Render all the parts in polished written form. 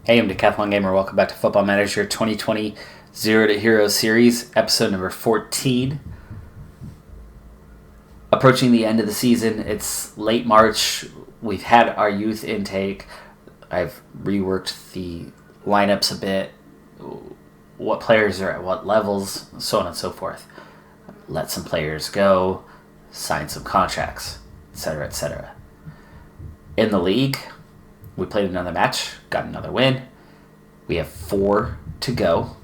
Hey, I'm Decathlon Gamer. Welcome back to Football Manager 2020 Zero to Hero Series, episode number 14. Approaching the end of the season, it's late March. We've had our youth intake. I've reworked the lineups a bit, what players are at what levels, so on and so forth. Let some players go, sign some contracts, etc., etc. In the league, we played another match, got another win. We have 4 to go,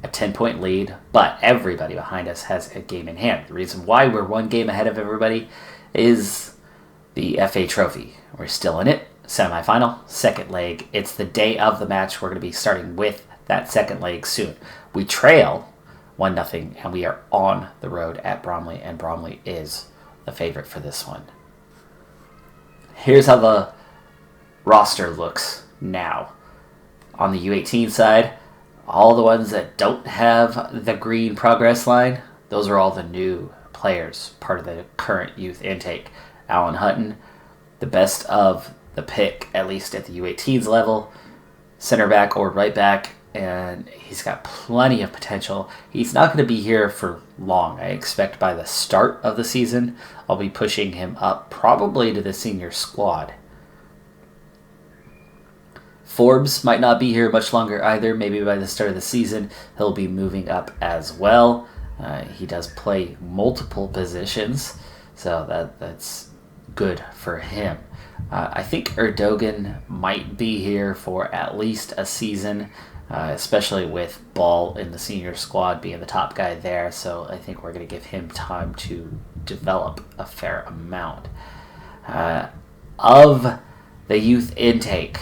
a 10-point lead, but everybody behind us has a game in hand. The reason why we're 1 game ahead of everybody is the FA Trophy. We're still in it, semifinal, second leg. It's the day of the match. We're going to be starting with that second leg soon. We trail 1-0, and we are on the road at Bromley, and Bromley is the favorite for this one. Here's how the roster looks now. On the U18 side, all the ones that don't have the green progress line, those are all the new players, part of the current youth intake. Alan Hutton, the best of the pick, at least at the U18s level, center back or right back, and he's got plenty of potential. He's not going to be here for long. I expect by the start of the season, I'll be pushing him up probably to the senior squad. Forbes might not be here much longer either. Maybe by the start of the season, he'll be moving up as well. He does play multiple positions, so that's good for him. I think Erdogan might be here for at least a season, especially with Ball in the senior squad being the top guy there. So I think we're going to give him time to develop a fair amount. Of the youth intake,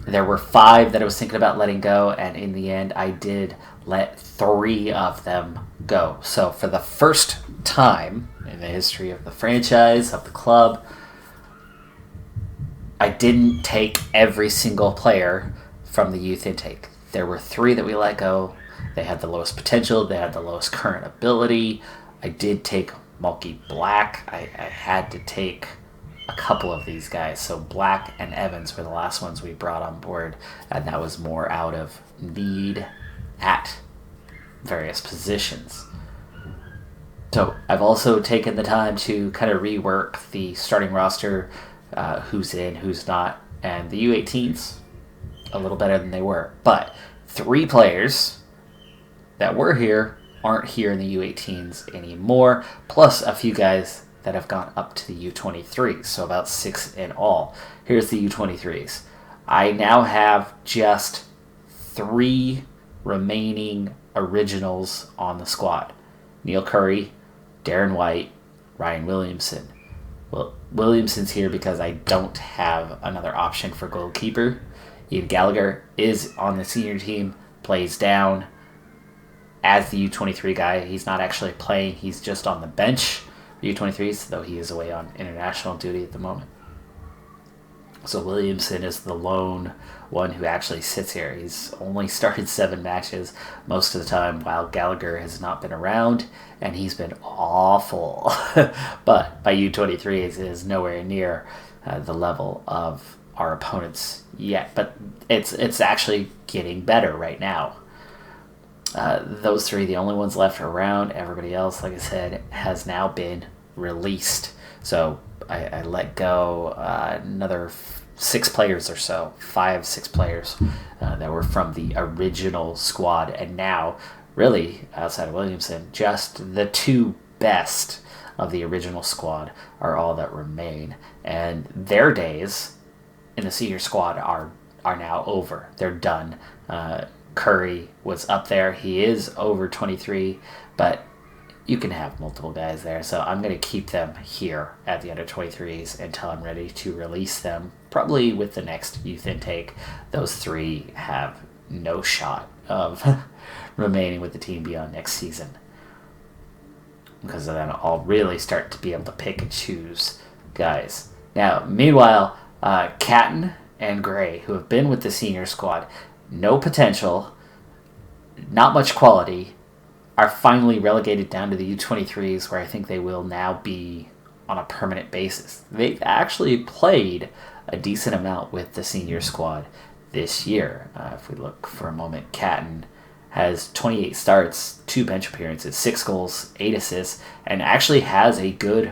there were 5 that I was thinking about letting go, and in the end, I did let 3 of them go. So for the first time in the history of the franchise, of the club, I didn't take every single player from the youth intake. There were 3 that we let go. They had the lowest potential. They had the lowest current ability. I did take Mulkey Black. I had to take a couple of these guys. So Black and Evans were the last ones we brought on board, and that was more out of need at various positions. So I've also taken the time to kind of rework the starting roster, who's in, who's not, and the U18s a little better than they were. But 3 players that were here aren't here in the U18s anymore, plus a few guys that have gone up to the U23s, so about 6 in all. Here's the U23s. I now have just 3 remaining originals on the squad. Neil Curry, Darren White, Ryan Williamson. Well, Williamson's here because I don't have another option for goalkeeper. Ian Gallagher is on the senior team, plays down as the U23 guy. He's not actually playing, he's just on the bench. U23s, though he is away on international duty at the moment. So Williamson is the lone one who actually sits here. He's only started 7 matches most of the time while Gallagher has not been around, and he's been awful. But by U23s, it is nowhere near the level of our opponents yet. But it's actually getting better right now. Those 3, the only ones left around. Everybody else, like I said, has now been released. So I let go another 6 players or so, 5-6 players that were from the original squad. And now, really, outside of Williamson, just the 2 best of the original squad are all that remain. And their days in the senior squad are now over. They're done. Curry was up there. He is over 23, but you can have multiple guys there. So I'm going to keep them here at the under 23s until I'm ready to release them, probably with the next youth intake. Those 3 have no shot of remaining with the team beyond next season, because then I'll really start to be able to pick and choose guys. Now, meanwhile, Catton and Gray, who have been with the senior squad, no potential, not much quality, are finally relegated down to the U23s, where I think they will now be on a permanent basis. They've actually played a decent amount with the senior squad. this year. If we look for a moment, Catton has 28 starts, 2 bench appearances, 6 goals, 8 assists, and actually has a good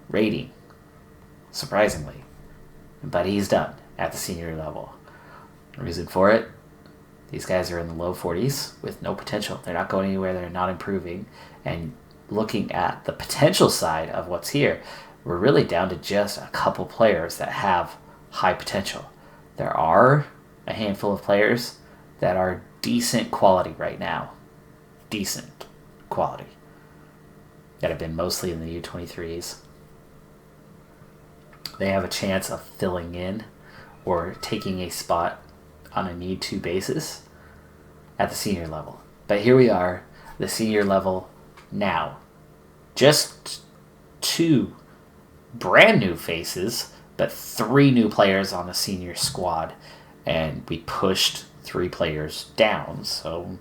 rating, surprisingly. But he's done at the senior level. The reason for it, these guys are in the low 40s with no potential. They're not going anywhere. They're not improving. And looking at the potential side of what's here, we're really down to just a couple players that have high potential. There are a handful of players that are decent quality right now. Decent quality. That have been mostly in the U23s. They have a chance of filling in or taking a spot on a need-to basis at the senior level. But here we are, the senior level now. Just 2 brand new faces, but 3 new players on the senior squad. And we pushed 3 players down, so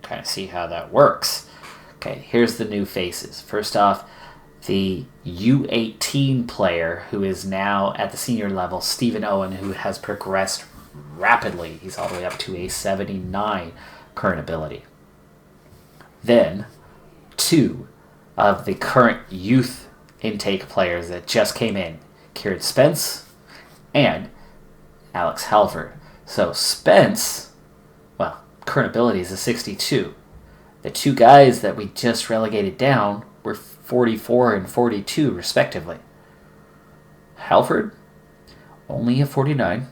kind of see how that works. Okay, here's the new faces. First off, the U18 player who is now at the senior level, Stephen Owen, who has progressed rapidly. He's all the way up to a 79 current ability. Then, 2 of the current youth intake players that just came in, Kieran Spence and Alex Halford. So Spence, well, current ability is a 62. The 2 guys that we just relegated down were 44 and 42 respectively. Halford, only a 49,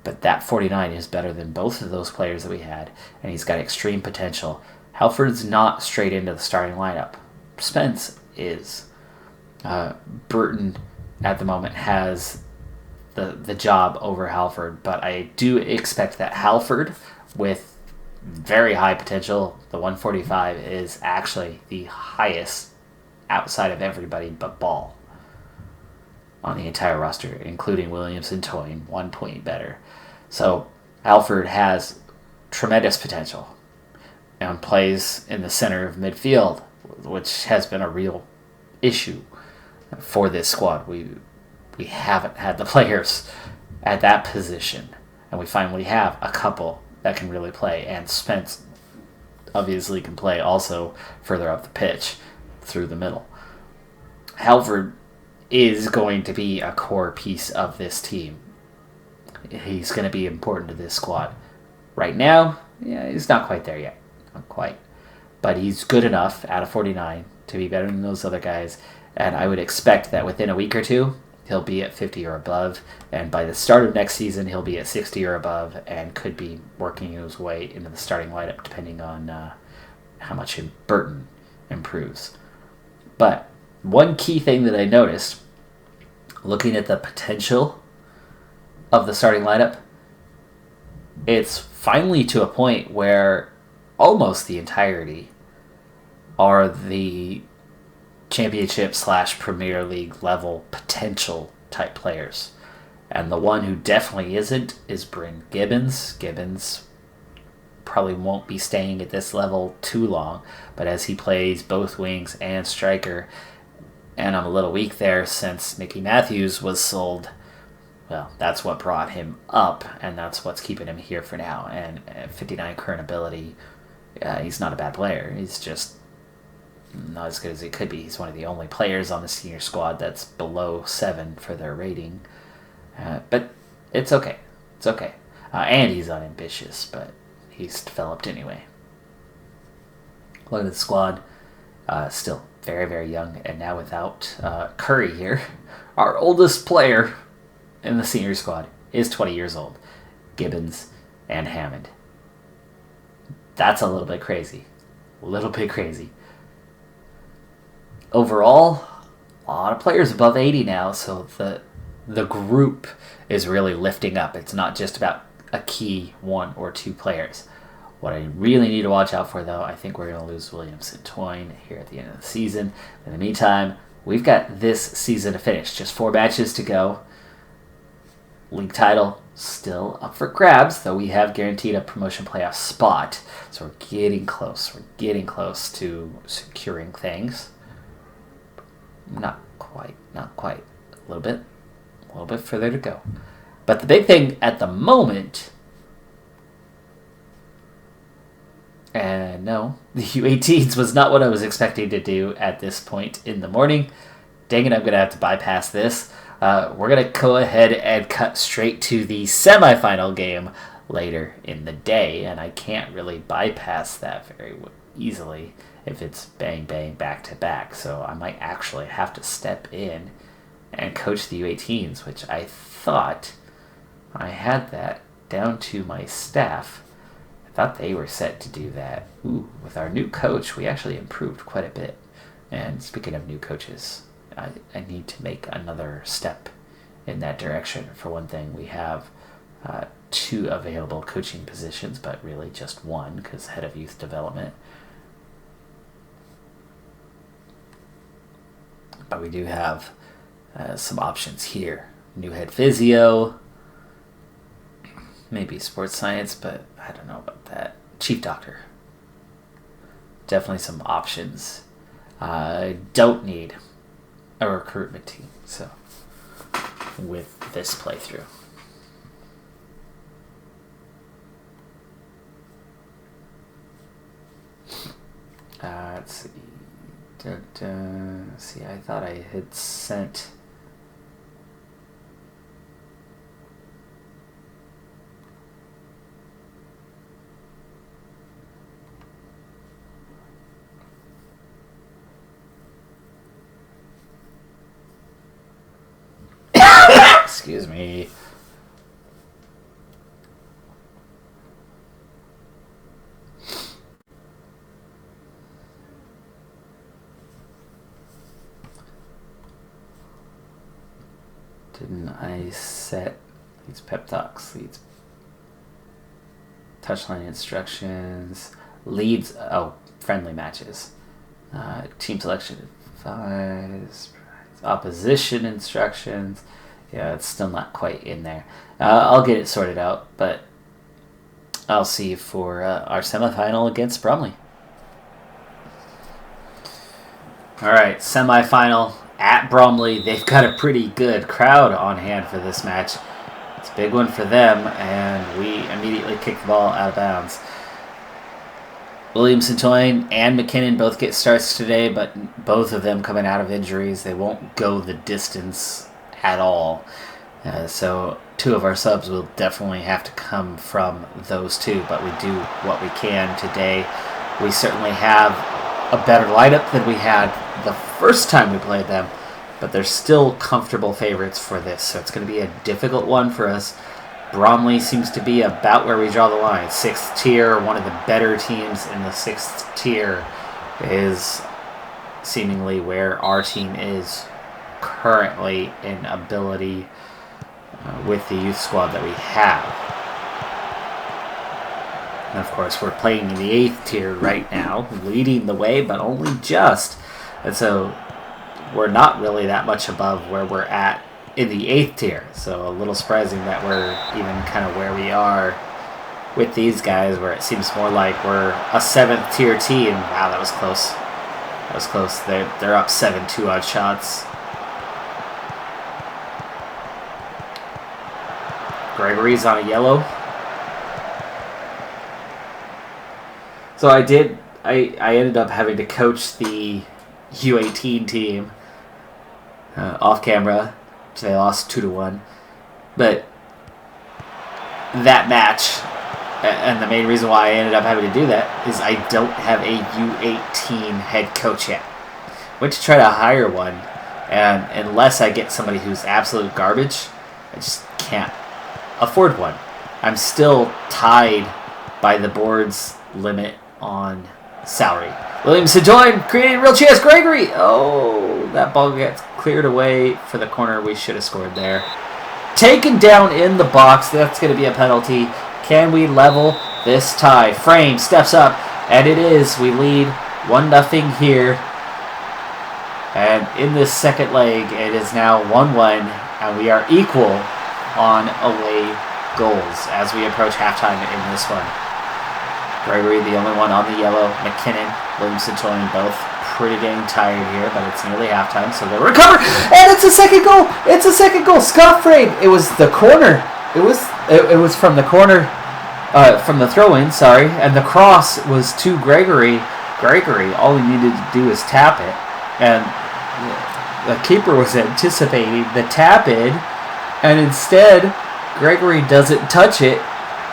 but that 49 is better than both of those players that we had, and he's got extreme potential. Halford's not straight into the starting lineup. Spence is. Burton at the moment has the job over Halford, but I do expect that Halford, with very high potential, the 145 is actually the highest outside of everybody but Ball on the entire roster, including Williams and Toyne, 1 point better. So Halford has tremendous potential and plays in the center of midfield, which has been a real issue for this squad. We haven't had the players at that position, and we finally have a couple that can really play, and Spence obviously can play also further up the pitch through the middle. Halford is going to be a core piece of this team. He's going to be important to this squad. Right now, yeah, he's not quite there yet. Not quite. But he's good enough out of 49 to be better than those other guys, and I would expect that within a week or two, he'll be at 50 or above, and by the start of next season, he'll be at 60 or above, and could be working his way into the starting lineup, depending on how much Burton improves. But one key thing that I noticed, looking at the potential of the starting lineup, it's finally to a point where almost the entirety are the championship / Premier League level potential type players. And the one who definitely isn't is Bryn Gibbons. Gibbons probably won't be staying at this level too long, but as he plays both wings and striker, and I'm a little weak there since Mickey Matthews was sold, well, that's what brought him up, and that's what's keeping him here for now. And at 59 current ability, he's not a bad player. He's just not as good as he could be. He's one of the only players on the senior squad that's below 7 for their rating. But it's okay. It's okay. And he's unambitious, but he's developed anyway. Look at the squad. Still very, very young, and now without Curry here. Our oldest player in the senior squad is 20 years old. Gibbons and Hammond. That's a little bit crazy. A little bit crazy. Overall, a lot of players above 80 now, so the group is really lifting up. It's not just about a key 1 or 2 players. What I really need to watch out for, though, I think we're going to lose Williams and Toyne here at the end of the season. In the meantime, we've got this season to finish. Just 4 matches to go. League title still up for grabs, though we have guaranteed a promotion playoff spot. So we're getting close. We're getting close to securing things. Not quite. A little bit further to go. But the big thing at the moment, and no, the U18s was not what I was expecting to do at this point in the morning. Dang it, I'm going to have to bypass this. We're going to go ahead and cut straight to the semifinal game later in the day, and I can't really bypass that very easily if it's bang, bang, back to back. So I might actually have to step in and coach the U18s, which I thought I had that down to my staff. I thought they were set to do that. Ooh, with our new coach, we actually improved quite a bit. And speaking of new coaches, I need to make another step in that direction. For one thing, we have 2 available coaching positions, but really just 1 because head of youth development. But we do have some options here. New head physio, maybe sports science, but I don't know about that. Chief doctor. Definitely some options. I don't need a recruitment team, so with this playthrough. Let's see. See, I thought I had sent... Excuse me. Didn't I set these pep talks, leads, touchline instructions, leads, friendly matches, team selection advice, opposition instructions. Yeah, it's still not quite in there. I'll get it sorted out, but I'll see you for our semifinal against Bromley. All right, semifinal at Bromley. They've got a pretty good crowd on hand for this match. It's a big one for them, and we immediately kick the ball out of bounds. Williams-Toyne and McKinnon both get starts today, but both of them coming out of injuries. They won't go the distance at all. So 2 of our subs will definitely have to come from those 2, but we do what we can today. We certainly have a better lineup than we had the first time we played them, but they're still comfortable favorites for this, so it's going to be a difficult one for us. Bromley seems to be about where we draw the line. 6th tier, one of the better teams in the 6th tier, is seemingly where our team is currently in ability with the youth squad that we have. And of course, we're playing in the 8th tier right now, leading the way, but only just. And so we're not really that much above where we're at in the 8th tier. So a little surprising that we're even kind of where we are with these guys, where it seems more like we're a 7th tier team. Wow, that was close. That was close. They're up 7-2 odd shots. Gregory's on a yellow. So I ended up having to coach the U18 team off camera, which they lost 2-1. But that match, and the main reason why I ended up having to do that, is I don't have a U18 head coach yet. Went to try to hire one, and unless I get somebody who's absolute garbage, I just can't afford one. I'm still tied by the board's limit on salary. Williams-Toyne created a real chance. Gregory! Oh, that ball gets cleared away for the corner. We should have scored there. Taken down in the box. That's going to be a penalty. Can we level this tie? Frame steps up, and it is. We lead 1-0 here. And in this second leg, it is now 1-1, and we are equal on away goals as we approach halftime in this one. Gregory, the only one on the yellow. McKinnon, Williams-Toyne, both pretty dang tired here, but it's nearly halftime, so they'll recover, and it's a second goal! It's a second goal! Scott Frame! It was the corner It was from the corner, from the throw-in, sorry, and the cross was to Gregory. Gregory, all he needed to do is tap it, and the keeper was anticipating the tap-in, and instead, Gregory doesn't touch it,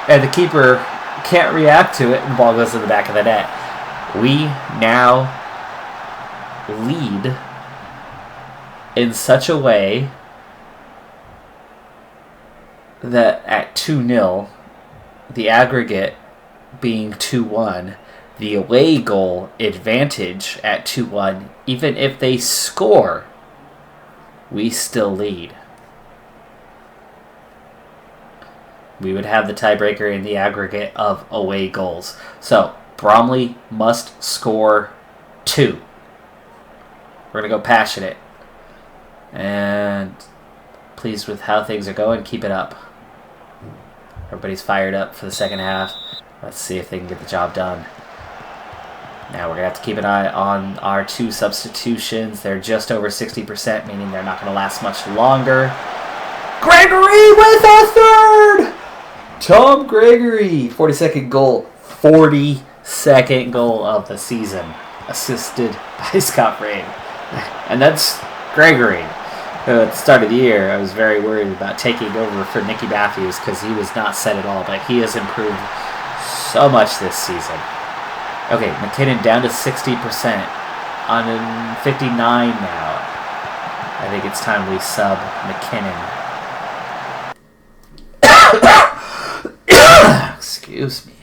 and the keeper can't react to it, and the ball goes to the back of the net. We now lead in such a way that at 2-0, the aggregate being 2-1, the away goal advantage at 2-1, even if they score, we still lead. We would have the tiebreaker in the aggregate of away goals. So, Bromley must score 2. We're going to go passionate. And pleased with how things are going. Keep it up. Everybody's fired up for the second half. Let's see if they can get the job done. Now we're going to have to keep an eye on our 2 substitutions. They're just over 60%, meaning they're not going to last much longer. Gregory with a third! Tom Gregory, 42nd goal. 42nd goal of the season. Assisted by Scott Frame. And that's Gregory. At the start of the year, I was very worried about taking over for Nicky Matthews because he was not set at all, but he has improved so much this season. Okay, McKinnon down to 60%. On 59 now. I think it's time we sub McKinnon. Excuse me.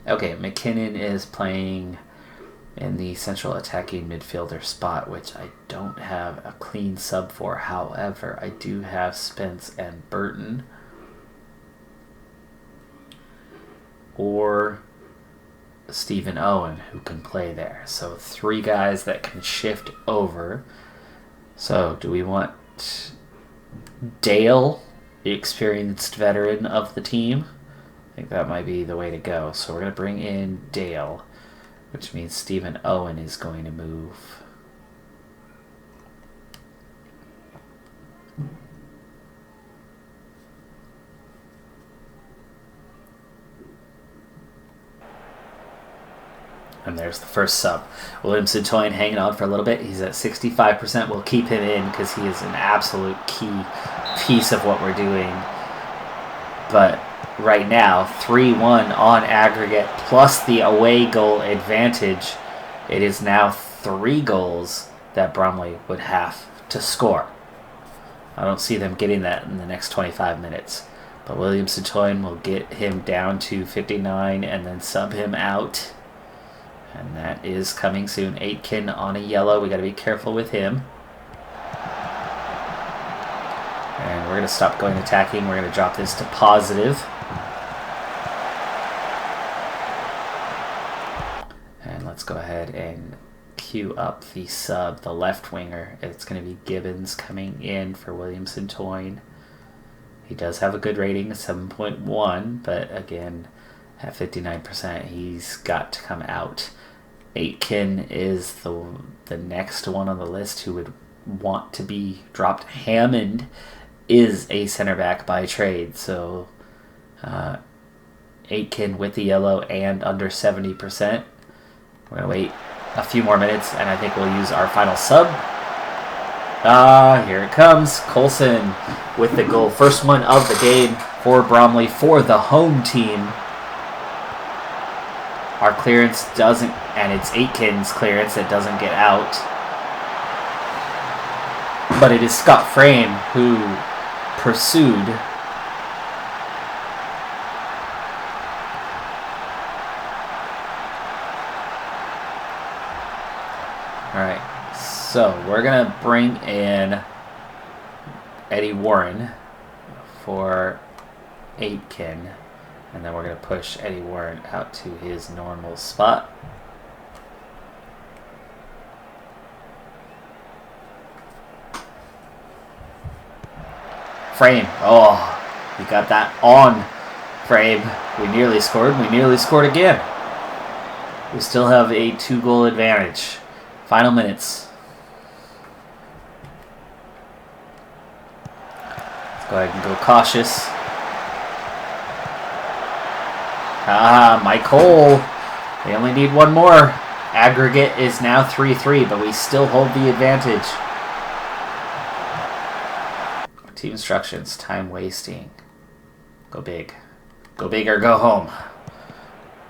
Okay, McKinnon is playing in the central attacking midfielder spot, which I don't have a clean sub for. However, I do have Spence and Burton. Or Stephen Owen, who can play there. So 3 guys that can shift over. So do we want Dale, the experienced veteran of the team? I think that might be the way to go. So we're going to bring in Dale, which means Stephen Owen is going to move. And there's the first sub. Williamson Toyne hanging on for a little bit. He's at 65%. We'll keep him in because he is an absolute key piece of what we're doing. But right now, 3-1 on aggregate plus the away goal advantage. It is now 3 goals that Bromley would have to score. I don't see them getting that in the next 25 minutes. But Williamson Toyne will get him down to 59 and then sub him out. And that is coming soon. Aitken on a yellow. We got to be careful with him. And we're going to stop going attacking. We're going to drop this to positive. And let's go ahead and queue up the sub, the left winger. It's going to be Gibbons coming in for Williamson Toyne. He does have a good rating, 7.1, but again, at 59%, he's got to come out. Aitken is the next one on the list who would want to be dropped. Hammond is a center back by trade, so Aitken with the yellow and under 70%. We're going to wait a few more minutes, and I think we'll use our final sub. Here it comes. Coulson with the goal. First one of the game for Bromley for the home team. Our clearance doesn't, and it's Aitken's clearance that doesn't get out. But it is Scott Frame who pursued. Alright, so we're going to bring in Eddie Warren for Aitken. And then we're going to push Eddie Warren out to his normal spot. Frame. Oh, we got that on Frame. We nearly scored. We nearly scored again. We still have a 2-goal advantage. Final minutes. Let's go ahead and go cautious. Mike Cole. We only need one more. Aggregate is now 3-3, but we still hold the advantage. Team instructions. Time wasting. Go big. Go big or go home.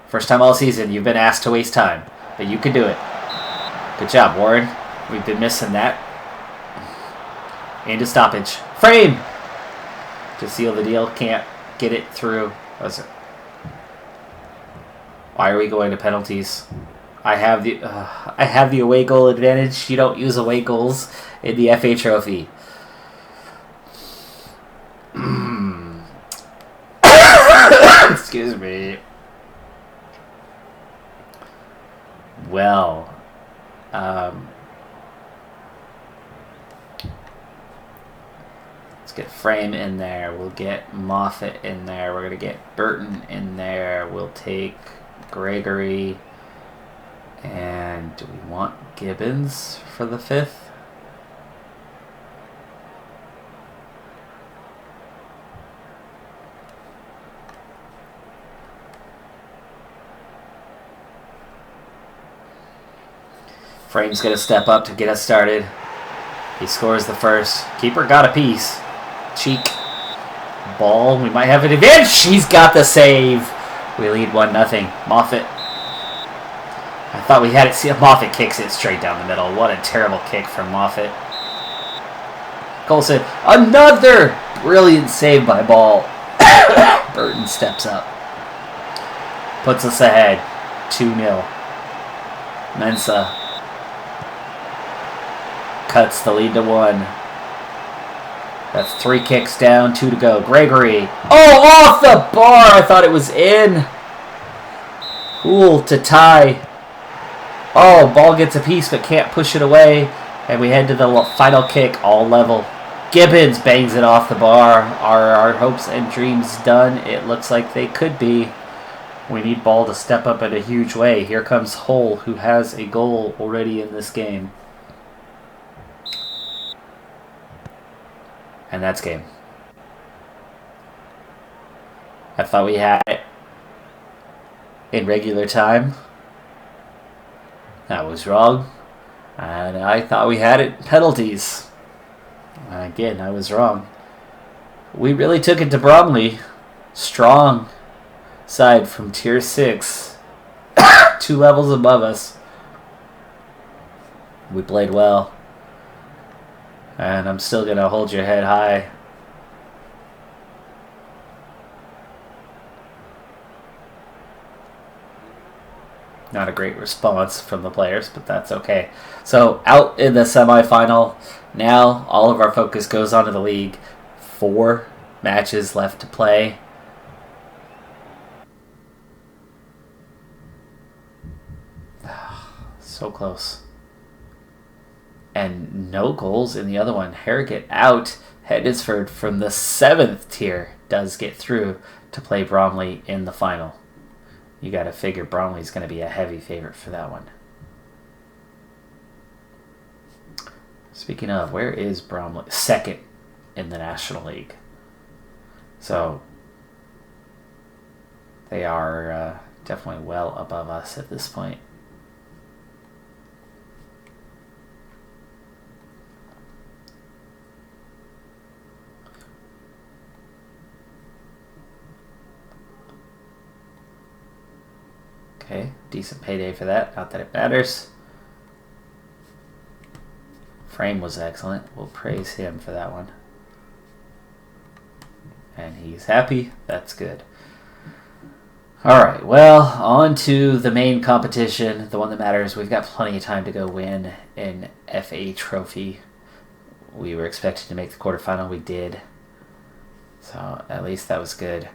First time all season you've been asked to waste time, but you can do it. Good job, Warren. We've been missing that. Into stoppage. Frame! To seal the deal. Can't get it through. Was it? Why are we going to penalties? I have the away goal advantage. You don't use away goals in the FA Trophy. Excuse me. Well, let's get Frame in there. We'll get Moffat in there. We're going to get Burton in there. We'll take Gregory. And do we want Gibbons for the 5th? Frame's going to step up to get us started. He scores the first. Keeper got a piece. Cheek. Ball. We might have an advantage. He's got the save. We lead 1-0. Moffat. I thought we had it. See, Moffat kicks it straight down the middle. What a terrible kick from Moffat. Colson. Another brilliant save by Ball. Burton steps up. Puts us ahead. 2-0. Mensah. Cuts the lead to 1. That's 3 kicks down, 2 to go. Gregory. Oh, off the bar! I thought it was in. Cool to tie. Oh, Ball gets a piece but can't push it away. And we head to the final kick, all level. Gibbons bangs it off the bar. Are our hopes and dreams done? It looks like they could be. We need Ball to step up in a huge way. Here comes Hull, who has a goal already in this game. And that's game. I thought we had it in regular time. That was wrong. And I thought we had it in penalties. Again, I was wrong. We really took it to Bromley. Strong side from Tier 6. 2 levels above us. We played well. And I'm still going to hold your head high. Not a great response from the players, but that's okay. So, out in the semifinal. Now, all of our focus goes onto the league. 4 matches left to play. So close. And no goals in the other one. Harrogate out. Hednesford from the 7th tier does get through to play Bromley in the final. You got to figure Bromley's going to be a heavy favorite for that one. Speaking of, where is Bromley? 2nd in the National League. So they are definitely well above us at this point. Okay, decent payday for that. Not that it matters. Frame was excellent. We'll praise him for that one. And he's happy. That's good. Alright, well, on to the main competition, the one that matters. We've got plenty of time to go win an FA Trophy. We were expected to make the quarterfinal. We did. So, at least that was good.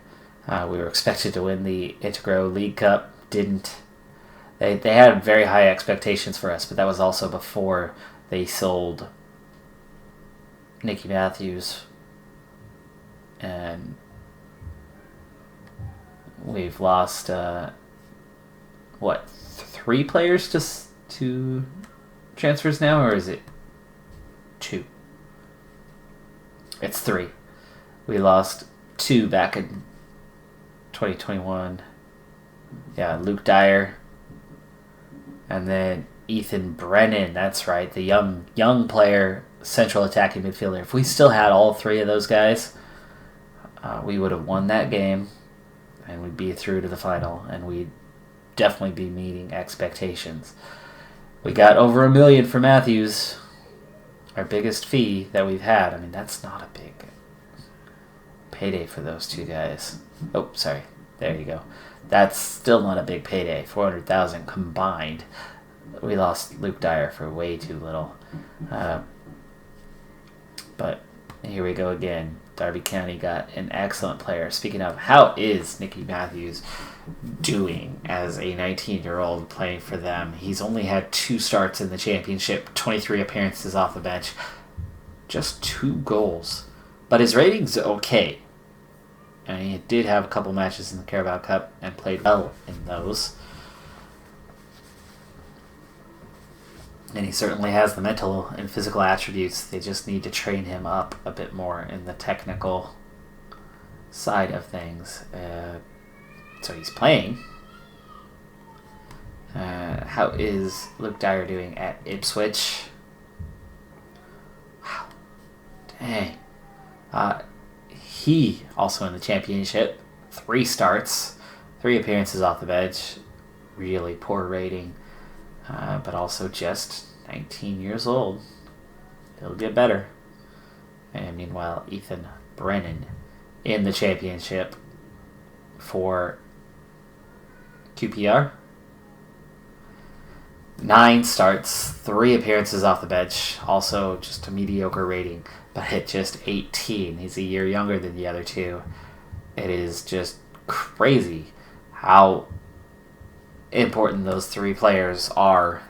We were expected to win the Integro League Cup. Didn't. They had very high expectations for us, but that was also before they sold Nicky Matthews. And we've lost, 3 players to transfers now, or is it 2? It's 3. We lost 2 back in 2021. Yeah, Luke Dyer. And then Ethan Brennan. That's right, the young player, central attacking midfielder. If we still had all three of those guys, we would have won that game, and we'd be through to the final, and we'd definitely be meeting expectations. We got over $1 million for Matthews, our biggest fee that we've had. I mean, that's not a big payday for those two guys. Oh, sorry. There you go. That's still not a big payday. $400,000 combined. We lost Luke Dyer for way too little. But here we go again. Derby County got an excellent player. Speaking of, how is Nicky Matthews doing as a 19-year-old playing for them? He's only had 2 starts in the championship, 23 appearances off the bench, just 2 goals. But his rating's okay. And he did have a couple matches in the Carabao Cup and played well in those. And he certainly has the mental and physical attributes. They just need to train him up a bit more in the technical side of things. So he's playing. How is Luke Dyer doing at Ipswich? Wow. Dang. He also in the championship. 3 starts. 3 appearances off the bench. Really poor rating. But also just 19 years old. He'll get better. And meanwhile, Ethan Brennan in the championship for QPR. 9 starts, 3 appearances off the bench. Also just a mediocre rating, but at just 18. He's a year younger than the other 2. It is just crazy how important those 3 players are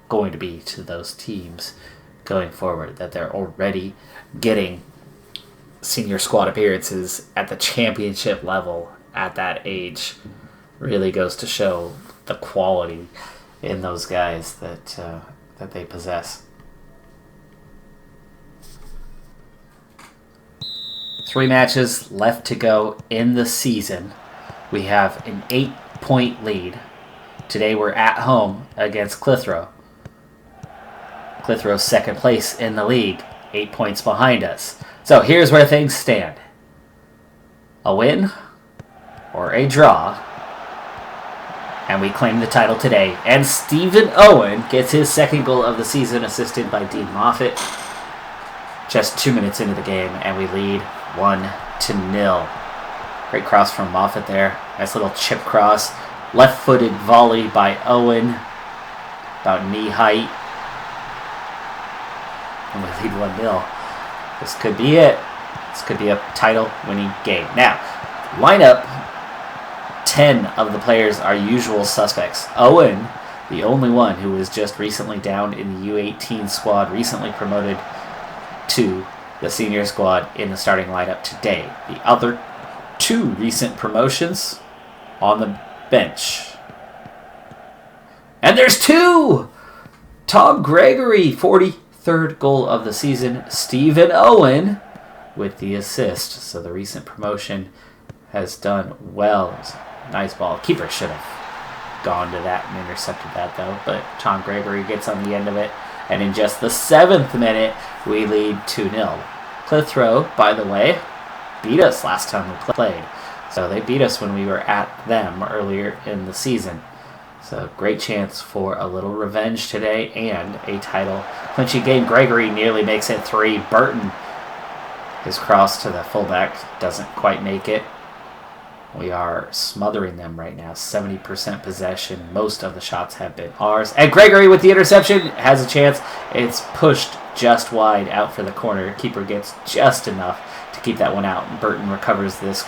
going to be to those teams going forward, that they're already getting senior squad appearances at the championship level at that age. Really goes to show the quality in those guys that they possess. 3 matches left to go in the season. We have an 8-point lead. Today we're at home against Clitheroe. Clitheroe's second place in the league, 8 points behind us. So here's where things stand. A win or a draw, and we claim the title today. And Stephen Owen gets his second goal of the season, assisted by Dean Moffat. Just 2 minutes into the game, and we lead 1-0. Great cross from Moffat there. Nice little chip cross. Left-footed volley by Owen, about knee height. And we lead 1-0. This could be it. This could be a title-winning game. Now, lineup, 10 of the players are usual suspects. Owen, the only one who was just recently down in the U18 squad, recently promoted to the senior squad in the starting lineup today. The other 2 recent promotions on the bench. And there's 2! Tom Gregory, 43rd goal of the season. Stephen Owen with the assist. So the recent promotion has done well. Nice ball. Keeper should have gone to that and intercepted that though. But Tom Gregory gets on the end of it. And in just the 7th minute, we lead 2-0. Clitheroe, by the way, beat us last time we played. So they beat us when we were at them earlier in the season. So great chance for a little revenge today and a title clinching game. Gregory nearly makes it 3. Burton, his cross to the fullback, doesn't quite make it. We are smothering them right now. 70% possession. Most of the shots have been ours. And Gregory with the interception has a chance. It's pushed just wide out for the corner. Keeper gets just enough to keep that one out. Burton recovers this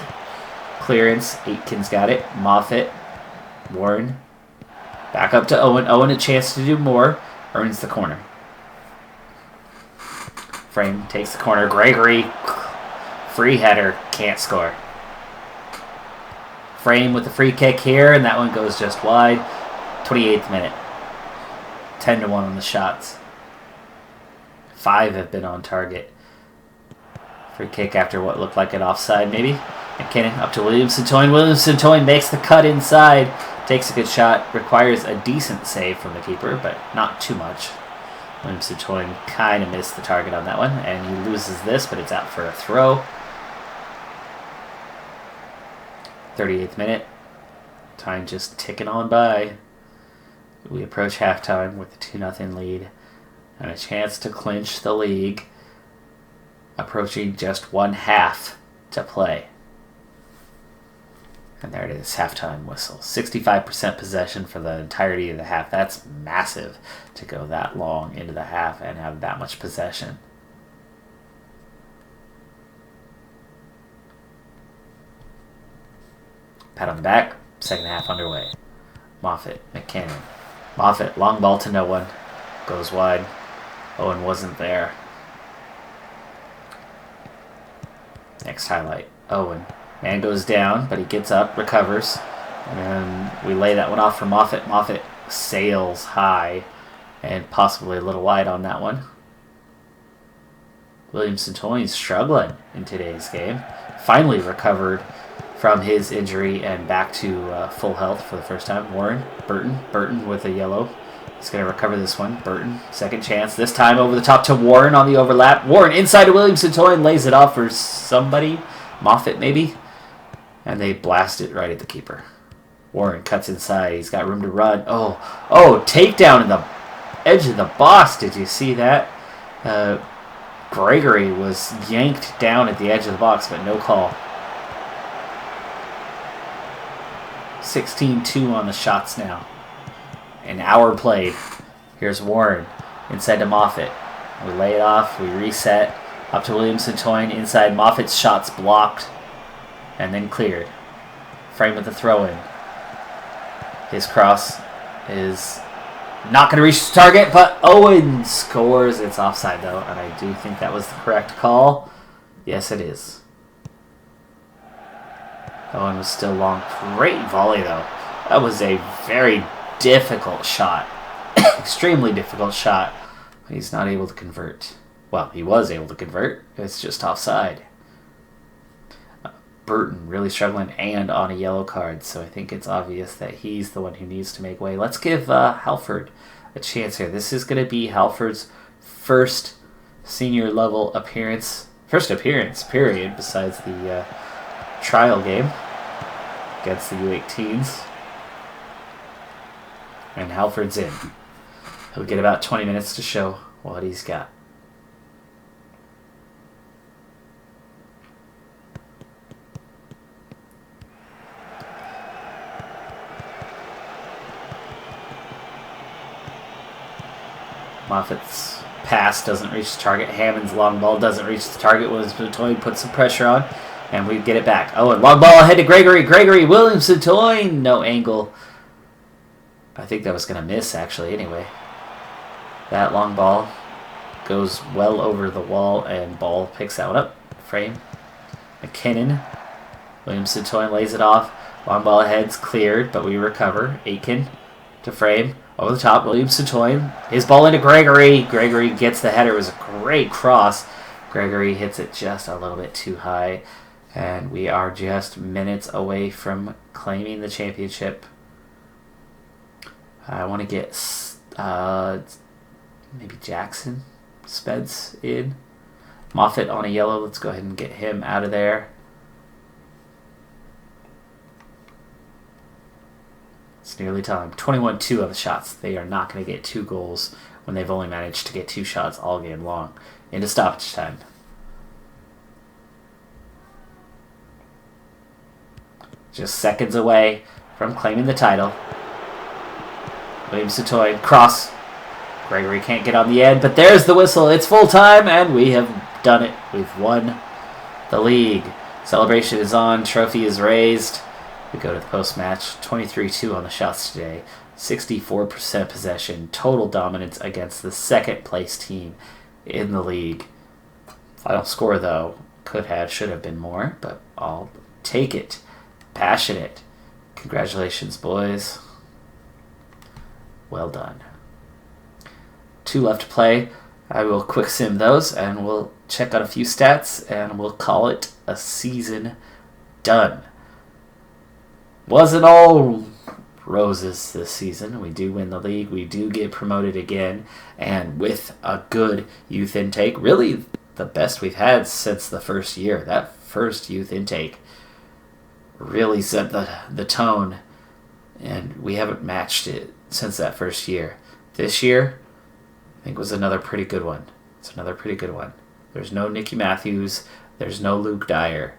clearance. Aitken's got it. Moffat. Warren. Back up to Owen. Owen a chance to do more. Earns the corner. Frame takes the corner. Gregory. Free header. Can't score. Frame with the free kick here, and that one goes just wide. 28th minute. 10-1 on the shots. 5 have been on target. Free kick after what looked like an offside, maybe. McKinnon up to Williamson-Toyne. Williamson-Toyne makes the cut inside. Takes a good shot. Requires a decent save from the keeper, but not too much. Williamson-Toyne kind of missed the target on that one, and he loses this, but it's out for a throw. 38th minute. Time just ticking on by. We approach halftime with a 2-0 lead and a chance to clinch the league. Approaching just one half to play. And there it is, halftime whistle. 65% possession for the entirety of the half. That's massive to go that long into the half and have that much possession. Pat on the back. Second half underway. Moffitt, McKinnon. Moffitt, long ball to no one. Goes wide. Owen wasn't there. Next highlight. Owen. Man goes down, but he gets up, recovers. And we lay that one off for Moffitt. Moffitt sails high and possibly a little wide on that one. Williamson-Toyne's struggling in today's game. Finally recovered from his injury and back to full health for the first time. Warren, Burton with a yellow. He's going to recover this one. Burton, second chance. This time over the top to Warren on the overlap. Warren inside to Williamson-Toyne, lays it off for somebody. Moffitt maybe. And they blast it right at the keeper. Warren cuts inside. He's got room to run. Oh, takedown in the edge of the box. Did you see that? Gregory was yanked down at the edge of the box, but no call. 16-2 on the shots now. An hour played. Here's Warren inside to Moffitt. We lay it off. We reset. Up to Williamson-Toyne. Inside. Moffitt's shots blocked. And then cleared. Frame with the throw-in. His cross is not going to reach the target, but Owen scores. It's offside, though, and I do think that was the correct call. Yes, it is. Owen was still long. Great volley, though. That was a very difficult shot. Extremely difficult shot. He's not able to convert. Well, he was able to convert. It's just offside. Burton really struggling and on a yellow card, so I think it's obvious that he's the one who needs to make way. Let's give Halford a chance here. This is going to be Halford's first senior level appearance. First appearance, period, besides the trial game against the U18s. And Halford's in. He'll get about 20 minutes to show what he's got. Moffitt's pass doesn't reach the target. Hammond's long ball doesn't reach the target. Williamson-Toyne puts some pressure on, and we get it back. Oh, and long ball ahead to Gregory. Williamson-Toyne. No angle. I think that was going to miss, actually, anyway. That long ball goes well over the wall, and ball picks that one up. Frame. McKinnon. Williamson-Toyne lays it off. Long ball ahead's cleared, but we recover. Aitken to frame. Over the top, Williamson-Toyne. His ball into Gregory. Gregory gets the header. It was a great cross. Gregory hits it just a little bit too high. And we are just minutes away from claiming the championship. I want to get maybe Jackson Spence in. Moffitt on a yellow. Let's go ahead and get him out of there. It's nearly time. 21-2 on the shots. They are not going to get 2 goals when they've only managed to get 2 shots all game long. Into stoppage time. Just seconds away from claiming the title. Williamson-Toyne, cross. Gregory can't get on the end, but there's the whistle. It's full time, and we have done it. We've won the league. Celebration is on. Trophy is raised. We go to the post-match. 23-2 on the shots today. 64% possession. Total dominance against the second-place team in the league. Final score, though, could have, should have been more, but I'll take it. Passionate. Congratulations, boys. Well done. 2 left to play. I will quick sim those, and we'll check out a few stats, and we'll call it a season done. Wasn't all roses this season. We do win the league. We do get promoted again. And with a good youth intake, really the best we've had since the first year. That first youth intake really set the tone, and we haven't matched it since that first year. This year, I think, was another pretty good one. It's another pretty good one. There's no Nicky Matthews. There's no Luke Dyer.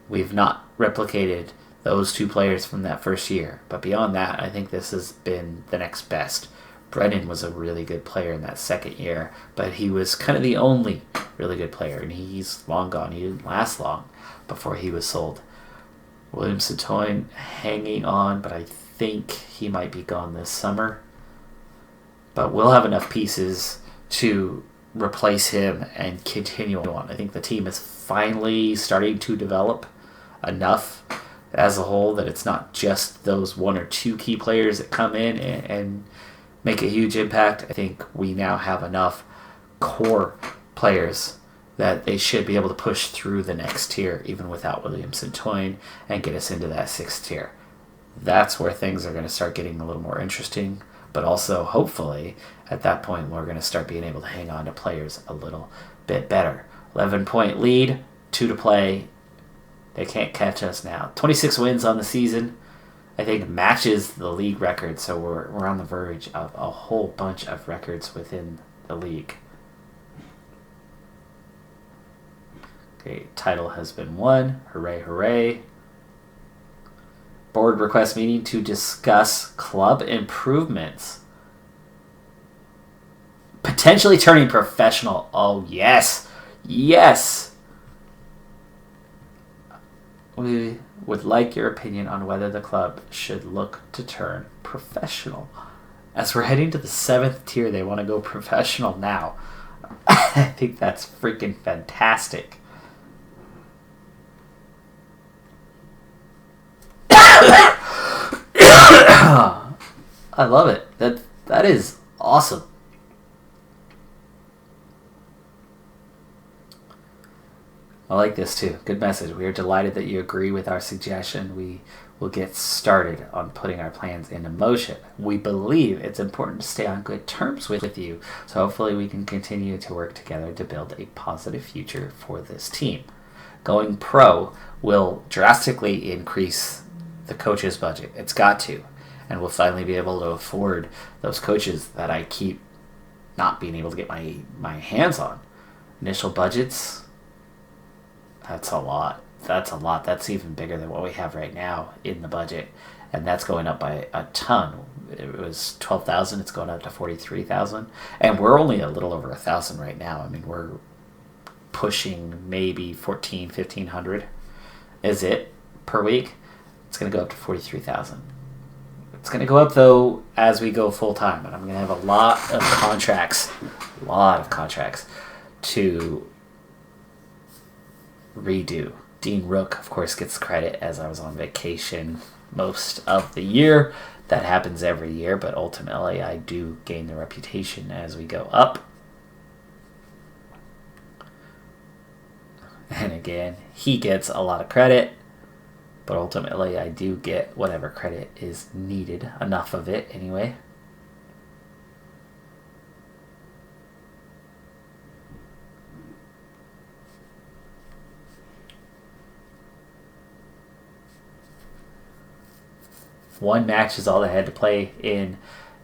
We've not replicated those two players from that first year. But beyond that, I think this has been the next best. Brennan was a really good player in that second year, but he was kind of the only really good player, and he's long gone. He didn't last long before he was sold. William Satoin hanging on, but I think he might be gone this summer. But we'll have enough pieces to replace him and continue on. I think the team is finally starting to develop enough as a whole that it's not just those one or two key players that come in and make a huge impact. I think we now have enough core players that they should be able to push through the next tier, even without Williams and Toyne, and get us into that sixth tier. That's where things are going to start getting a little more interesting, but also, hopefully, at that point, we're going to start being able to hang on to players a little bit better. 11-point lead, 2 to play. They can't catch us now. 26 wins on the season, I think, matches the league record, so we're on the verge of a whole bunch of records within the league. Great, title has been won. Hooray, hooray. Board request meeting to discuss club improvements. Potentially turning professional. Oh, yes. Yes. We would like your opinion on whether the club should look to turn professional. As we're heading to the 7th tier, they want to go professional now. I think that's freaking fantastic. I love it. That is awesome. I like this too. Good message. We are delighted that you agree with our suggestion. We will get started on putting our plans into motion. We believe it's important to stay on good terms with you, so hopefully we can continue to work together to build a positive future for this team. Going pro will drastically increase the coach's budget. It's got to. And we'll finally be able to afford those coaches that I keep not being able to get my hands on. Initial budgets, that's a lot. That's even bigger than what we have right now in the budget. And that's going up by a ton. It was $12,000. It's going up to $43,000. And we're only a little over $1,000 right now. I mean, we're pushing maybe $1,400, $1,500 is it per week. It's going to go up to $43,000. It's going to go up, though, as we go full-time. And I'm going to have a lot of contracts to redo. Dean Rook, of course, gets credit as I was on vacation most of the year. That happens every year, but ultimately I do gain the reputation as we go up. And again, he gets a lot of credit. But ultimately, I do get whatever credit is needed. Enough of it, anyway. One match is all they had to play in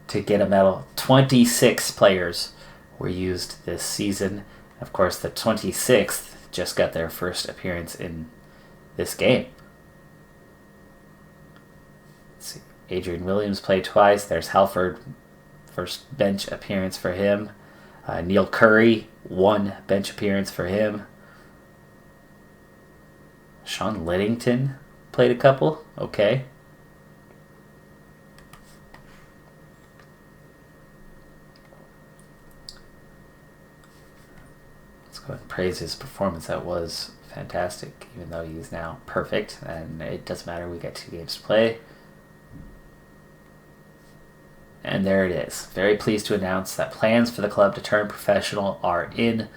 to get a medal. 26 players were used this season. Of course, the 26th just got their first appearance in this game. Adrian Williams played twice. There's Halford, first bench appearance for him. Neil Curry, 1 bench appearance for him. Sean Liddington played a couple. Okay. Let's go ahead and praise his performance. That was fantastic, even though he's now perfect. And it doesn't matter. We got 2 games to play. And there it is. Very pleased to announce that plans for the club to turn professional are in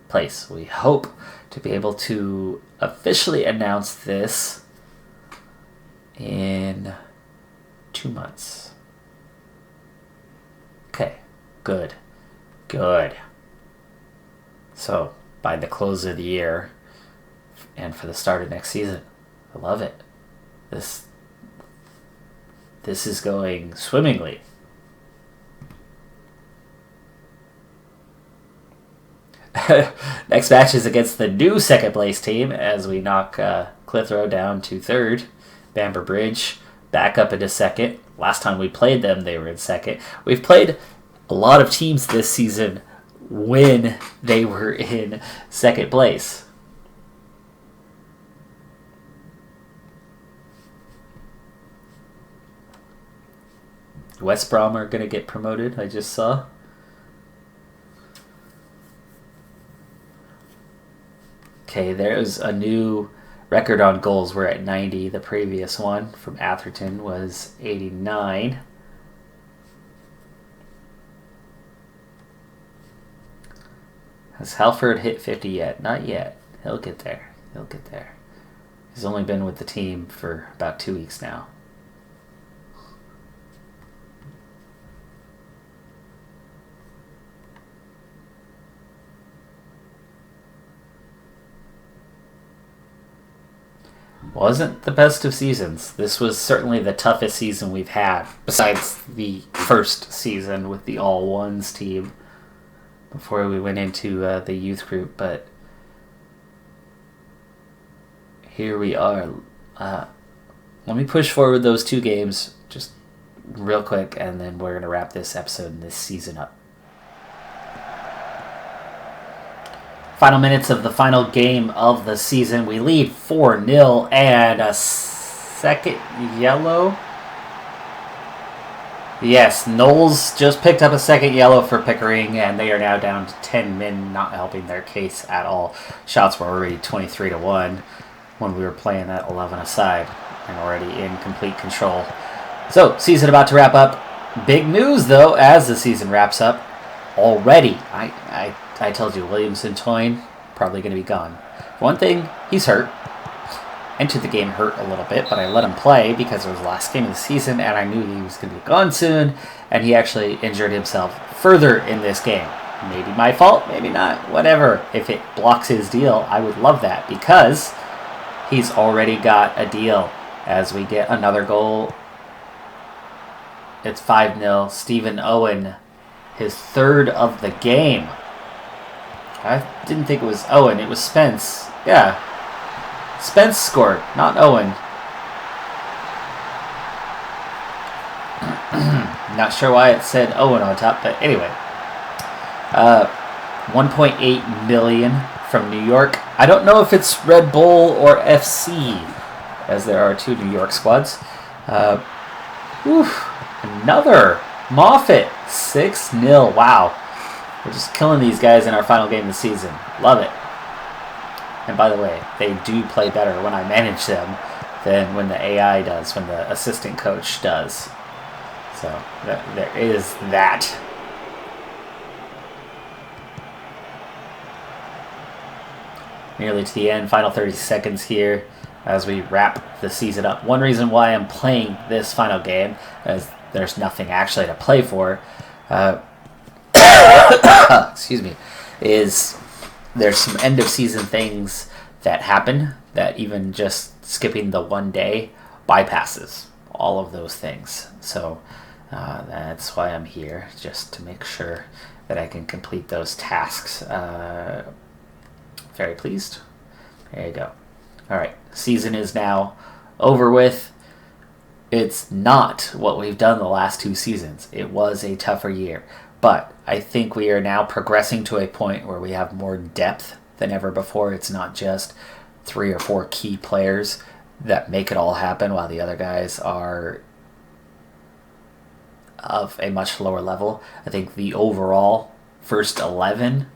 place. We hope to be able to officially announce this in 2 months. Okay, good. So, by the close of the year and for the start of next season. I love it. This is going swimmingly. Next match is against the new second place team as we knock Clitheroe down to third. Bamber Bridge back up into second. Last time we played them, they were in second. We've played a lot of teams this season when they were in second place. West Brom are going to get promoted, I just saw. Okay, there's a new record on goals. We're at 90. The previous one from Atherton was 89. Has Halford hit 50 yet? Not yet. He'll get there. He's only been with the team for about 2 weeks now. Wasn't the best of seasons. This was certainly the toughest season we've had, besides the first season with the all-ones team before we went into the youth group. But here we are. Let me push forward those 2 games just real quick, and then we're going to wrap this episode and this season up. Final minutes of the final game of the season. We lead 4-0 and a second yellow. Yes, Knowles just picked up a second yellow for Pickering, and they are now down to 10 men, not helping their case at all. Shots were already 23-1 when we were playing at 11 aside and already in complete control. So, season about to wrap up. Big news, though, as the season wraps up already. I told you, Williamson Toyne, probably going to be gone. For one thing, he's hurt. Entered the game hurt a little bit, but I let him play because it was the last game of the season, and I knew he was going to be gone soon, and he actually injured himself further in this game. Maybe my fault, maybe not, whatever. If it blocks his deal, I would love that, because he's already got a deal. As we get another goal, it's 5-0. Stephen Owen, his third of the game. I didn't think it was Owen. It was Spence. Yeah. Spence scored, not Owen. Not sure why it said Owen on top, but anyway. 1.8 million from New York. I don't know if it's Red Bull or FC, as there are 2 New York squads. Another Moffat. 6-0. Wow. We're just killing these guys in our final game of the season. Love it. And by the way, they do play better when I manage them than when the AI does, when the assistant coach does. So there is that. Nearly to the end, final 30 seconds here as we wrap the season up. One reason why I'm playing this final game is there's nothing actually to play for. Excuse me, is there's some end of season things that happen that even just skipping the 1 day bypasses all of those things. So that's why I'm here, just to make sure that I can complete those tasks. Very pleased. There you go. All right, season is now over with. It's not what we've done the last 2 seasons. It was a tougher year. But I think we are now progressing to a point where we have more depth than ever before. It's not just 3 or 4 key players that make it all happen while the other guys are of a much lower level. I think the overall first 11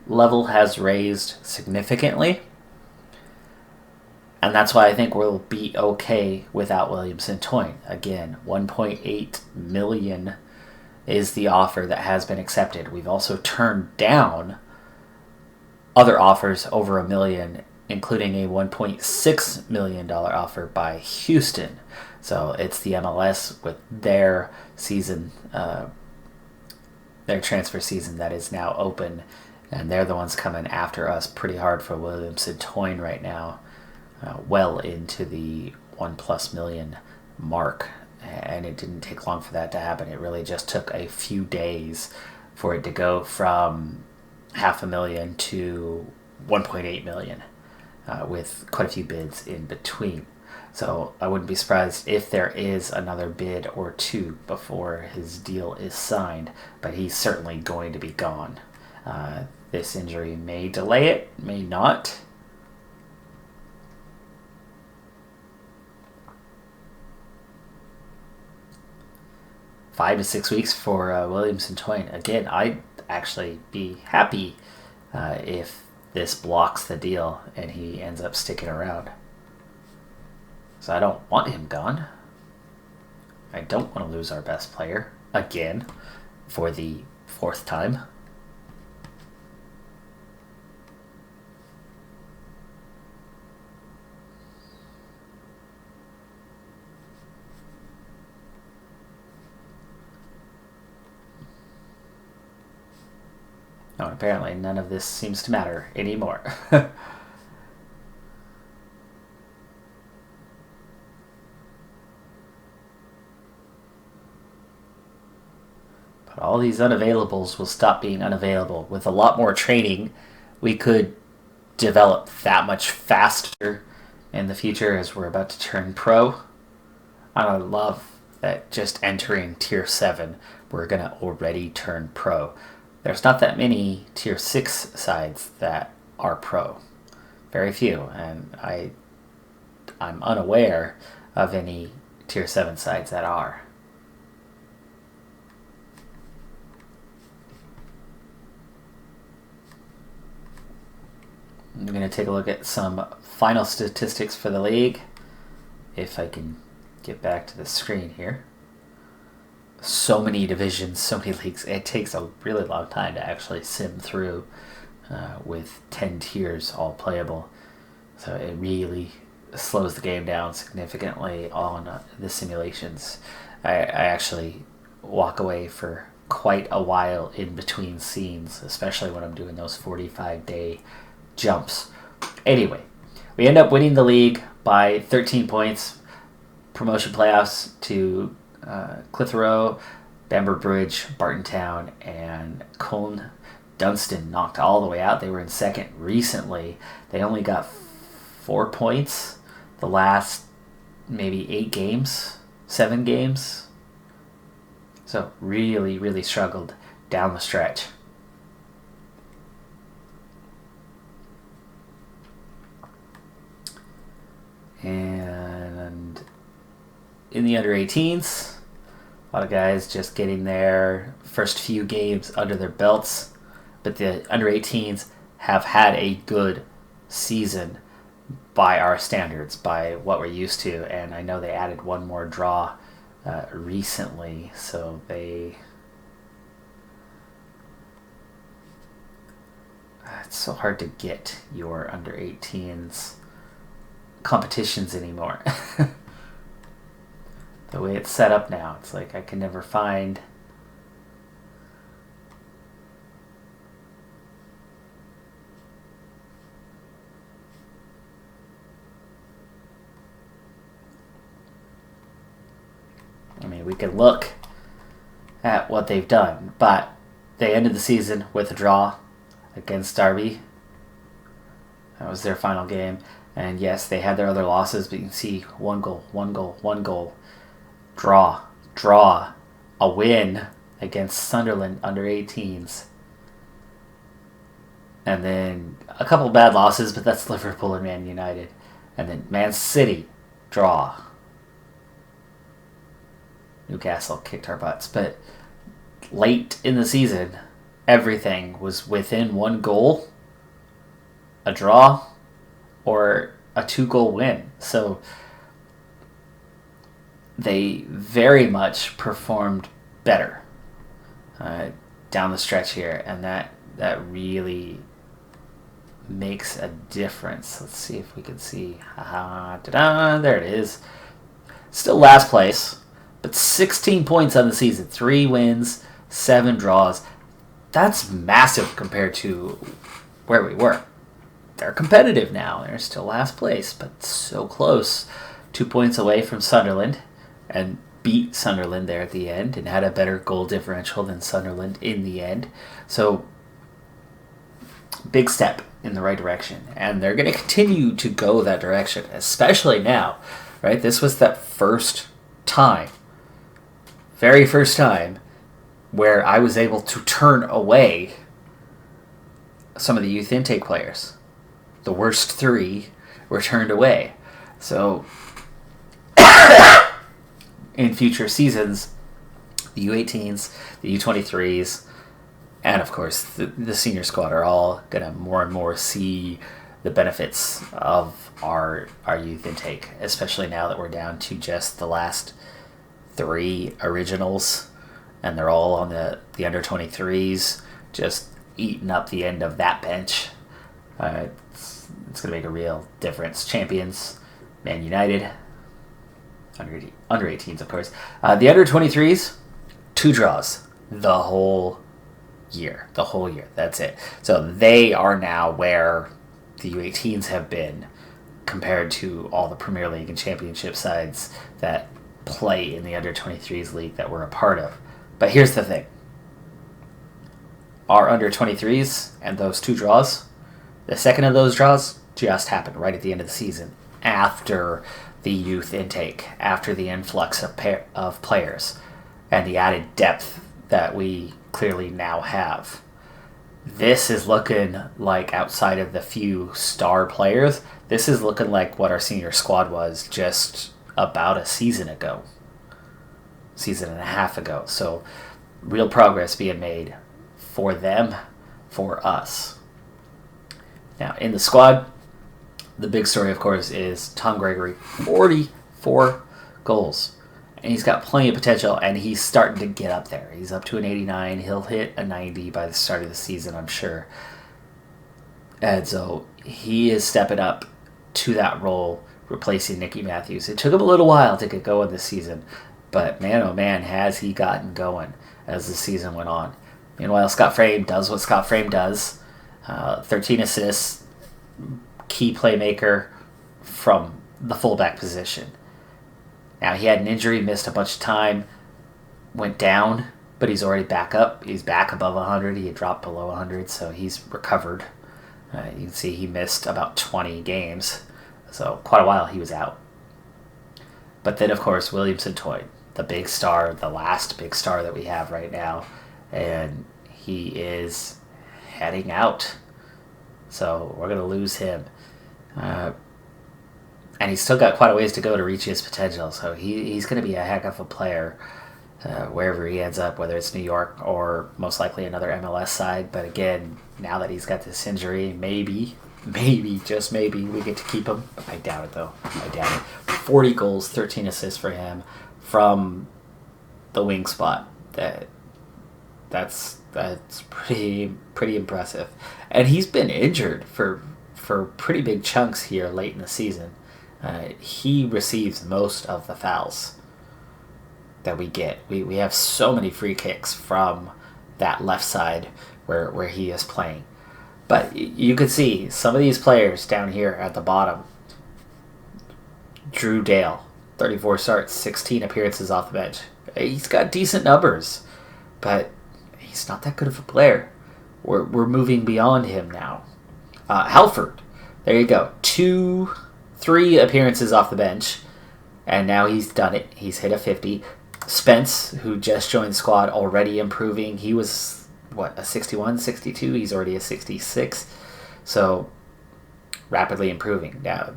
level has raised significantly. And that's why I think we'll be okay without Williamson Toyne. Again, 1.8 million is the offer that has been accepted. We've also turned down other offers over $1 million, including a $1.6 million offer by Houston. So it's the MLS with their season, their transfer season that is now open, and they're the ones coming after us pretty hard for Williamson Toyne right now, well into the $1+ million mark. And it didn't take long for that to happen. It really just took a few days for it to go from $500,000 to $1.8 million, with quite a few bids in between. So I wouldn't be surprised if there is another bid or two before his deal is signed, but he's certainly going to be gone. This injury may delay it, may not. Five to 6 weeks for Williamson Toyne. Again, I'd actually be happy if this blocks the deal and he ends up sticking around. So I don't want him gone. I don't want to lose our best player again for the 4th time. Oh, apparently none of this seems to matter anymore. But all these unavailables will stop being unavailable. With a lot more training, we could develop that much faster in the future as we're about to turn pro. I love that just entering Tier 7, we're going to already turn pro. There's not that many Tier 6 sides that are pro. Very few. And I'm unaware of any Tier 7 sides that are. I'm going to take a look at some final statistics for the league. If I can get back to the screen here. So many divisions, so many leagues. It takes a really long time to actually sim through with 10 tiers all playable. So it really slows the game down significantly on the simulations. I actually walk away for quite a while in between scenes, especially when I'm doing those 45-day jumps. Anyway, we end up winning the league by 13 points. Promotion playoffs to Clitheroe, Bamber Bridge, Bartontown, and Colne. Dunstan knocked all the way out. They were in second recently. They only got 4 points the last maybe 8 games, 7 games. So really, really struggled down the stretch. And in the under-18s, a lot of guys just getting their first few games under their belts. But the under-18s have had a good season by our standards, by what we're used to. And I know they added one more draw recently, so it's so hard to get your under-18s competitions anymore. The way it's set up now, it's like I can never find we can look at what they've done, but they ended the season with a draw against Derby. That was their final game. And yes, they had their other losses, but you can see 1 goal, 1 goal, 1 goal. Draw, a win against Sunderland under-18s. And then a couple bad losses, but that's Liverpool and Man United. And then Man City, draw. Newcastle kicked our butts. But late in the season, everything was within 1 goal, a draw, or a 2-goal win. So they very much performed better down the stretch here, and that really makes a difference. Let's see if we can see. There it is. Still last place, but 16 points on the season. 3 wins, 7 draws. That's massive compared to where we were. They're competitive now. They're still last place, but so close. 2 points away from Sunderland, and beat Sunderland there at the end, and had a better goal differential than Sunderland in the end. So, big step in the right direction. And they're going to continue to go that direction, especially now, right? This was that very first time, where I was able to turn away some of the youth intake players. The worst 3 were turned away. So, in future seasons, the U18s, the U23s, and of course the senior squad are all going to more and more see the benefits of our youth intake, especially now that we're down to just the last 3 originals, and they're all on the under 23s, just eating up the end of that bench. It's going to make a real difference. Champions, Man United, under 18s, of course. The under 23s, 2 draws the whole year. That's it. So they are now where the U18s have been compared to all the Premier League and Championship sides that play in the under 23s league that we're a part of. But here's the thing. Our under 23s and those 2 draws, the second of those draws just happened right at the end of the season, after the youth intake, after the influx of players and the added depth that we clearly now have. This is looking like, outside of the few star players, this is looking like what our senior squad was just about a season and a half ago. So real progress being made for them, for us. Now, in the squad, the big story, of course, is Tom Gregory. 44 goals. And he's got plenty of potential, and he's starting to get up there. He's up to an 89. He'll hit a 90 by the start of the season, I'm sure. And so he is stepping up to that role, replacing Nicky Matthews. It took him a little while to get going this season, but man, oh man, has he gotten going as the season went on. Meanwhile, Scott Frame does what Scott Frame does. 13 assists, key playmaker from the fullback position. Now, he had an injury, missed a bunch of time, went down, but he's already back up. He's back above 100. He had dropped below 100, so he's recovered. You can see he missed about 20 games, so quite a while he was out. But then, of course, Williamson Toy, the big star, the last big star that we have right now, and he is heading out. So we're going to lose him. And he's still got quite a ways to go to reach his potential, so he's going to be a heck of a player wherever he ends up, whether it's New York or most likely another MLS side. But again, now that he's got this injury, maybe, just maybe, we get to keep him. I doubt it, though. I doubt it. 40 goals, 13 assists for him from the wing spot. That's pretty impressive. And he's been injured for pretty big chunks here late in the season. He receives most of the fouls that we get. We have so many free kicks from that left side where he is playing. But you could see some of these players down here at the bottom. Drew Dale, 34 starts, 16 appearances off the bench. He's got decent numbers, but he's not that good of a player. We're moving beyond him now. Halford, there you go. 3 appearances off the bench, and now he's done it. He's hit a 50. Spence, who just joined the squad, already improving. He was, a 61, 62? He's already a 66. So, rapidly improving. Now,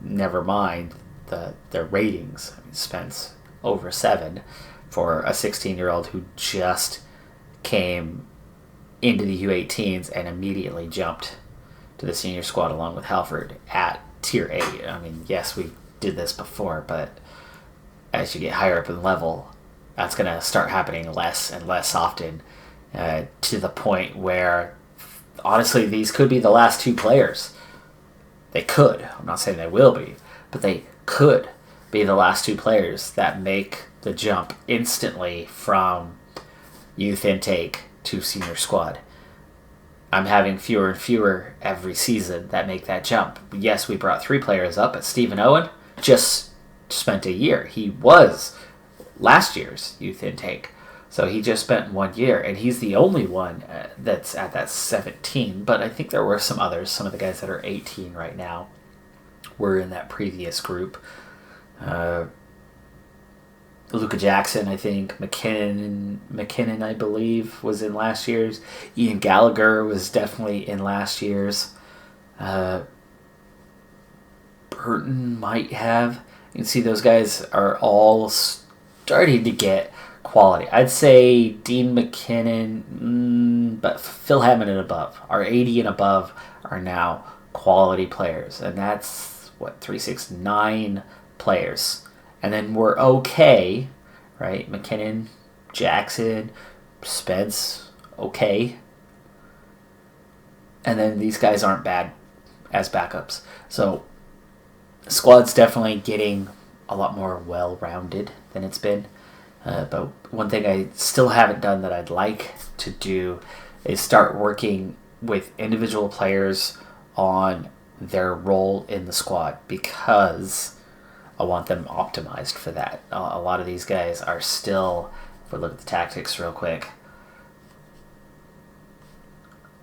never mind the ratings. I mean, Spence, over 7 for a 16-year-old who just came into the U18s and immediately jumped to the senior squad along with Halford at Tier 8. I mean, yes, we did this before, but as you get higher up in level, that's going to start happening less and less often, to the point where honestly, these could be the last two players. They could. I'm not saying they will be, but they could be the last two players that make the jump instantly from youth intake to senior squad. I'm having fewer and fewer every season that make that jump. Yes, we brought 3 players up, but Stephen Owen just spent a year. He was last year's youth intake. So he just spent 1 year, and he's the only one that's at that 17. But I think there were some others. Some of the guys that are 18 right now were in that previous group. Luka Jackson, I think. McKinnon, I believe, was in last year's. Ian Gallagher was definitely in last year's. Burton might have. You can see those guys are all starting to get quality. I'd say Dean McKinnon, but Phil Hammond and above. Our 80 and above are now quality players. And that's, 369 players. And then we're okay, right? McKinnon, Jackson, Spence, okay. And then these guys aren't bad as backups. So the squad's definitely getting a lot more well-rounded than it's been. But one thing I still haven't done that I'd like to do is start working with individual players on their role in the squad, because I want them optimized for that. A lot of these guys are still, if we look at the tactics real quick,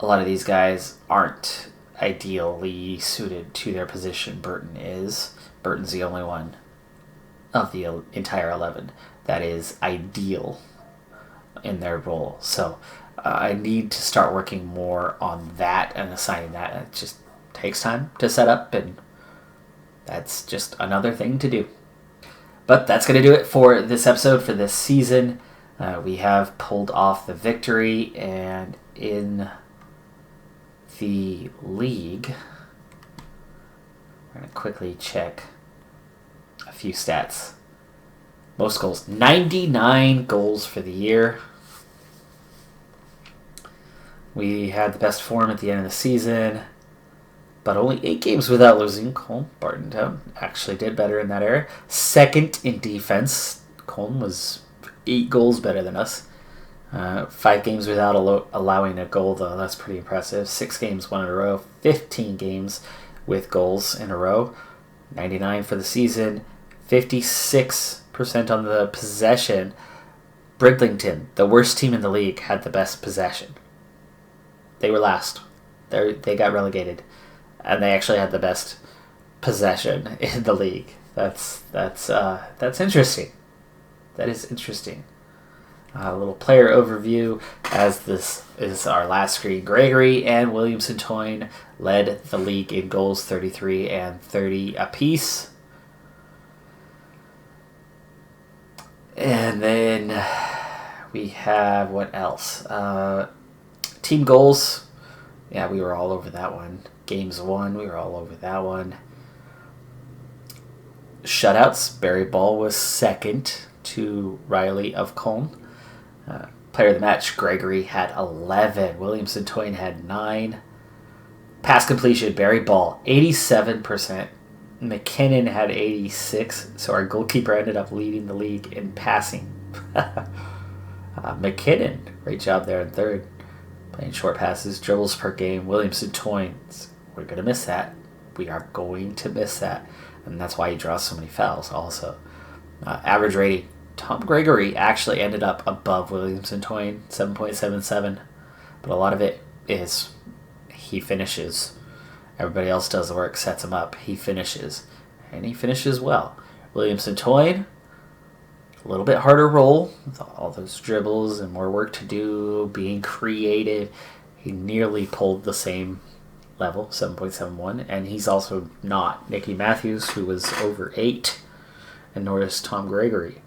a lot of these guys aren't ideally suited to their position. Burton is. Burton's the only one of the entire 11 that is ideal in their role. So I need to start working more on that and assigning that. It just takes time to set up, and that's just another thing to do. But that's going to do it for this episode, for this season. We have pulled off the victory, and in the league, we're going to quickly check a few stats. Most goals, 99 goals for the year. We had the best form at the end of the season, but only 8 games without losing. Bartontown actually did better in that area. Second in defense. Colton was 8 goals better than us. 5 games without allowing a goal, though. That's pretty impressive. 6 games, 1 in a row. 15 games with goals in a row. 99 for the season. 56% on the possession. Bridlington, the worst team in the league, had the best possession. They were last. They got relegated, and they actually had the best possession in the league. That's interesting. That is interesting. A little player overview, as this is our last screen. Gregory and Williamson-Toyne led the league in goals, 33 and 30 apiece. And then we have, what else? Team goals. Yeah, we were all over that one. Games won, we were all over that one. Shutouts, Barry Ball was second to Riley of Cologne. Player of the match, Gregory had 11. Williamson-Toyne had 9. Pass completion, Barry Ball, 87%. McKinnon had 86, so our goalkeeper ended up leading the league in passing. McKinnon, great job there in third. Playing short passes, dribbles per game. Williamson-Toyne, we're going to miss that. We are going to miss that. And that's why he draws so many fouls also. Average rating, Tom Gregory actually ended up above Williamson-Toyne, 7.77. But a lot of it is he finishes. Everybody else does the work, sets him up. He finishes. And he finishes well. Williamson-Toyne, a little bit harder role with all those dribbles and more work to do, being creative. He nearly pulled the same level, 7.71, and he's also not Nicky Matthews, who was over 8, and nor is Tom Gregory,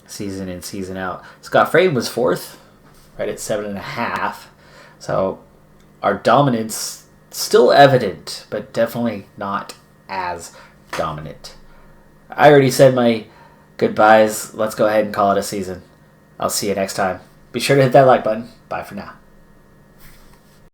season in, season out. Scott Frame was 4th, right at 7.5, so our dominance still evident, but definitely not as dominant. I already said my goodbyes. Let's go ahead and call it a season. I'll see you next time. Be sure to hit that like button. Bye for now.